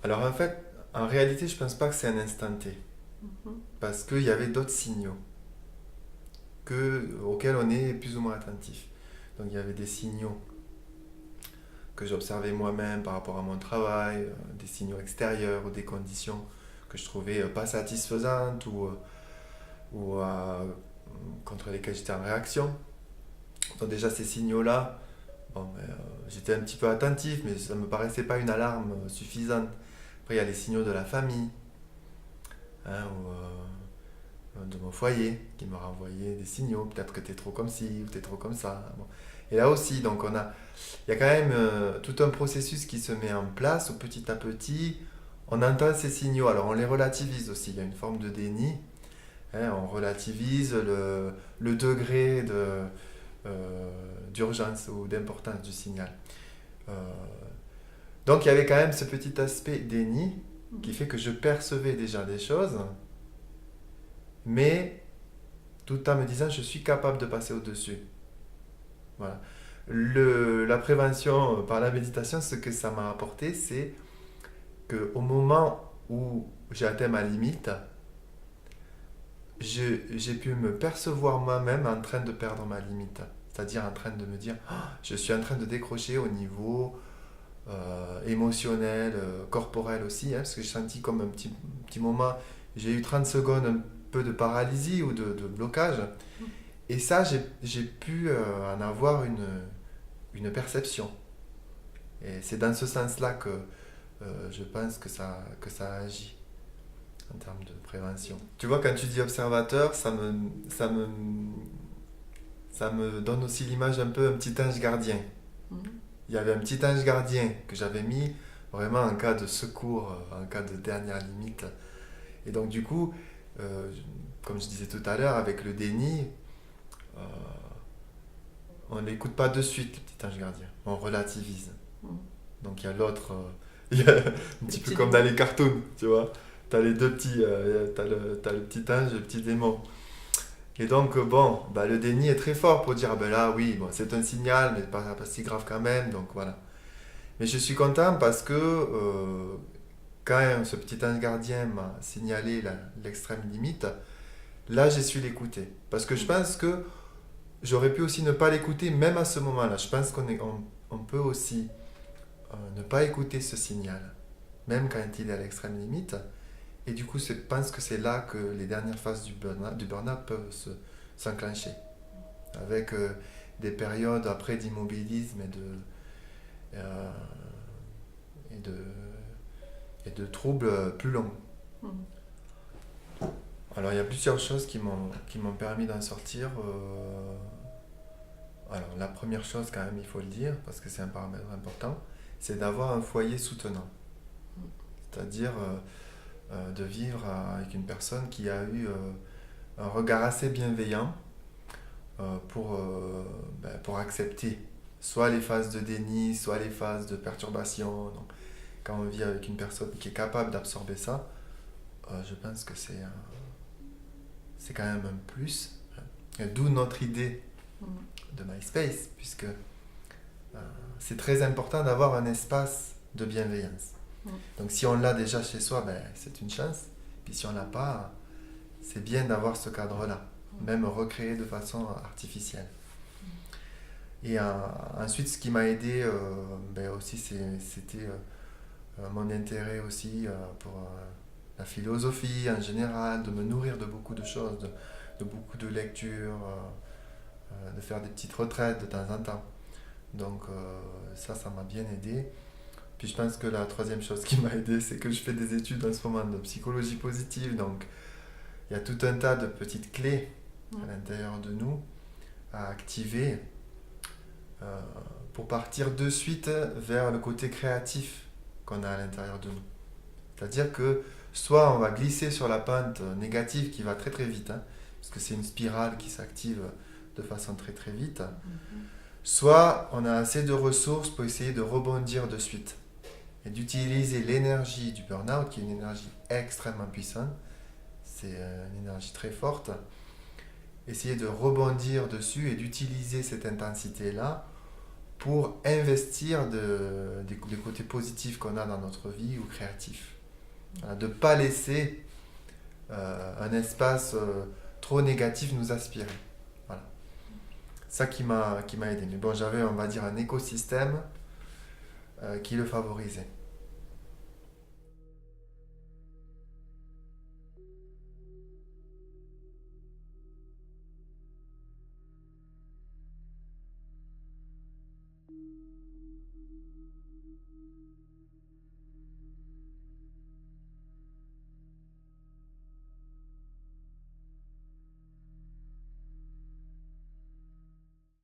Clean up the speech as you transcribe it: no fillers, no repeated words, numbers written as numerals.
Alors en fait, en réalité, je pense pas que c'est un instant T. Mhm. Parce qu'il y avait d'autres signaux auxquels on est plus ou moins attentif. Donc il y avait des signaux que j'observais moi-même par rapport à mon travail, des signaux extérieurs ou des conditions que je trouvais pas satisfaisantes ou contre lesquelles j'étais en réaction. Donc déjà ces signaux-là, bon, j'étais un petit peu attentif, mais ça ne me paraissait pas une alarme suffisante. Après, il y a les signaux de la famille, hein, de mon foyer, qui me renvoyait des signaux. Peut-être que tu es trop comme ci, ou tu es trop comme ça. Bon. Et là aussi, donc il y a quand même tout un processus qui se met en place où petit à petit, on entend ces signaux. Alors on les relativise aussi. Il y a une forme de déni, hein, on relativise le degré d'urgence ou d'importance du signal. Euh, donc il y avait quand même ce petit aspect déni qui Mhm. fait que je percevais déjà des choses, mais tout en me disant je suis capable de passer au-dessus. Voilà. La prévention par la méditation, ce que ça m'a apporté, c'est qu'au moment où j'ai atteint ma limite, j'ai pu me percevoir moi-même en train de perdre ma limite. C'est-à-dire en train de me dire, ah, je suis en train de décrocher au niveau émotionnel, corporel aussi, hein, parce que j'ai senti comme un petit moment, j'ai eu 30 secondes un peu de paralysie ou de blocage. Et ça, j'ai pu en avoir une perception. Et c'est dans ce sens-là que je pense que ça agit en termes de prévention. Tu vois, quand tu dis observateur, ça me, ça me donne aussi l'image un peu un petit ange gardien. Mhm. Il y avait un petit ange gardien que j'avais mis vraiment en cas de secours, en cas de dernière limite. Et donc du coup, euh, comme je disais tout à l'heure, avec le déni, euh, on ne l'écoute pas de suite, le petit ange gardien. On relativise. Mhm. Donc il y a l'autre, il y a un Le petit peu petit comme dans démon. les cartoons, tu vois. T'as les deux petits, t'as le petit ange et le petit démon. Et donc bon, bah, le déni est très fort pour dire, ah ben là oui, bon, c'est un signal, mais pas si grave quand même, donc voilà. Mais je suis content parce que quand ce petit ange gardien m'a signalé l'extrême limite, là j'ai su l'écouter. Parce que je Mhm. pense que j'aurais pu aussi ne pas l'écouter même à ce moment-là. Je pense on peut aussi ne pas écouter ce signal, même quand il est à l'extrême limite. Et du coup, je pense que c'est là que les dernières phases du burn-out peuvent s'enclencher, avec des périodes après d'immobilisme euh, et de, et de troubles plus longs. Mhm. Alors, il y a plusieurs choses qui m'ont permis d'en sortir. Alors, la première chose, quand même, il faut le dire, parce que c'est un paramètre important, c'est d'avoir un foyer soutenant. C'est-à-dire de vivre avec une personne qui a eu un regard assez bienveillant pour accepter soit les phases de déni, soit les phases de perturbation. Donc, quand on vit avec une personne qui est capable d'absorber ça, je pense que c'est quand même un plus. Et d'où notre idée Mhm. de MySpace, puisque c'est très important d'avoir un espace de bienveillance. Mhm. Donc si on l'a déjà chez soi, ben, c'est une chance. Puis si on l'a pas, c'est bien d'avoir ce cadre-là, même recréé de façon artificielle. Et ensuite, ce qui m'a aidé ben aussi, c'était mon intérêt aussi pour la philosophie en général, de me nourrir de beaucoup de choses, de beaucoup de lectures, de faire des petites retraites de temps en temps. Donc ça m'a bien aidé. Puis je pense que la troisième chose qui m'a aidé, c'est que je fais des études en ce moment de psychologie positive. Donc il y a tout un tas de petites clés à Mhm. l'intérieur de nous à activer euh, pour partir de suite vers le côté créatif qu'on a à l'intérieur de nous. C'est-à-dire que soit on va glisser sur la pente négative qui va très très vite, hein, parce que c'est une spirale qui s'active de façon très très vite, Mhm. soit on a assez de ressources pour essayer de rebondir de suite et d'utiliser l'énergie du burn-out, qui est une énergie extrêmement puissante, c'est une énergie très forte, essayer de rebondir dessus et d'utiliser cette intensité-là pour investir des côtés positifs qu'on a dans notre vie ou créatifs. Voilà, de ne pas laisser un espace trop négatif nous aspirer. Voilà. Ça qui m'a aidé. Mais bon, j'avais, on va dire, un écosystème qui le favorisait.